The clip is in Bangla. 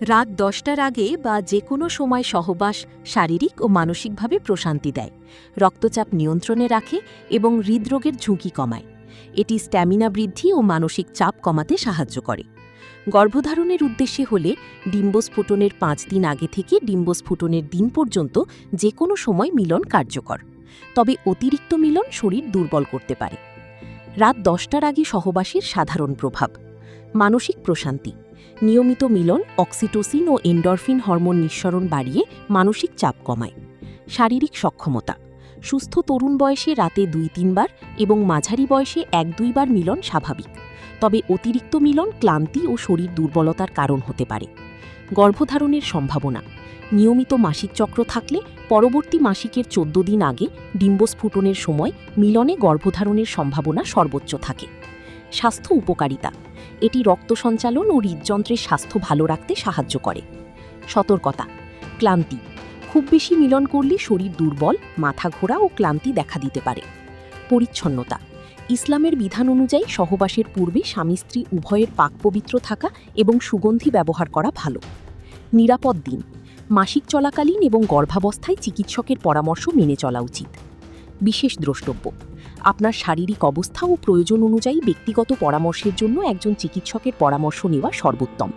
রাত ১০টার আগে বা যে কোনো সময় সহবাস শারীরিক ও মানসিকভাবে প্রশান্তি দেয়, রক্তচাপ নিয়ন্ত্রণে রাখে এবং হৃদরোগের ঝুঁকি কমায়। এটি স্ট্যামিনা বৃদ্ধি ও মানসিক চাপ কমাতে সাহায্য করে। গর্ভধারণের উদ্দেশ্যে হলে ডিম্বস্ফুটনের ৫ দিন আগে থেকে ডিম্বস্ফুটনের দিন পর্যন্ত যে কোনো সময় মিলন কার্যকর। তবে অতিরিক্ত মিলন শরীর দুর্বল করতে পারে। রাত ১০টার আগে সহবাসের সাধারণ প্রভাব: মানসিক প্রশান্তি। নিয়মিত মিলন অক্সিটোসিন ও এন্ডরফিন হরমোন নিঃসরণ বাড়িয়ে মানসিক চাপ কমায়। শারীরিক সক্ষমতা। সুস্থ তরুণ বয়সে রাতে ২-৩ বার এবং মাঝারি বয়সে ১-২ বার মিলন স্বাভাবিক। তবে অতিরিক্ত মিলন ক্লান্তি ও শরীর দুর্বলতার কারণ হতে পারে। গর্ভধারণের সম্ভাবনা: নিয়মিত মাসিক চক্র থাকলে পরবর্তী মাসিকের ১৪ দিন আগে ডিম্বস্ফুটনের সময় মিলনে গর্ভধারণের সম্ভাবনা সর্বোচ্চ থাকে। স্বাস্থ্য উপকারিতা: এটি রক্ত সঞ্চালন ও হৃদযন্ত্রের স্বাস্থ্য ভালো রাখতে সাহায্য করে। সতর্কতা: ক্লান্তি। খুব বেশি মিলন করলে শরীর দুর্বল, মাথা ঘোরা ও ক্লান্তি দেখা দিতে পারে। পরিচ্ছন্নতা: ইসলামের বিধান অনুযায়ী সহবাসের পূর্বে স্বামী স্ত্রী উভয়ের পাক পবিত্র থাকা এবং সুগন্ধি ব্যবহার করা ভালো। নিরাপদ দিন: মাসিক চলাকালীন এবং গর্ভাবস্থায় চিকিৎসকের পরামর্শ মেনে চলা উচিত। বিশেষ দ্রষ্টব্য: আপনার শারীরিক অবস্থা ও প্রয়োজন অনুযায়ী ব্যক্তিগত পরামর্শের জন্য একজন চিকিৎসকের পরামর্শ নেওয়া সর্বোত্তম।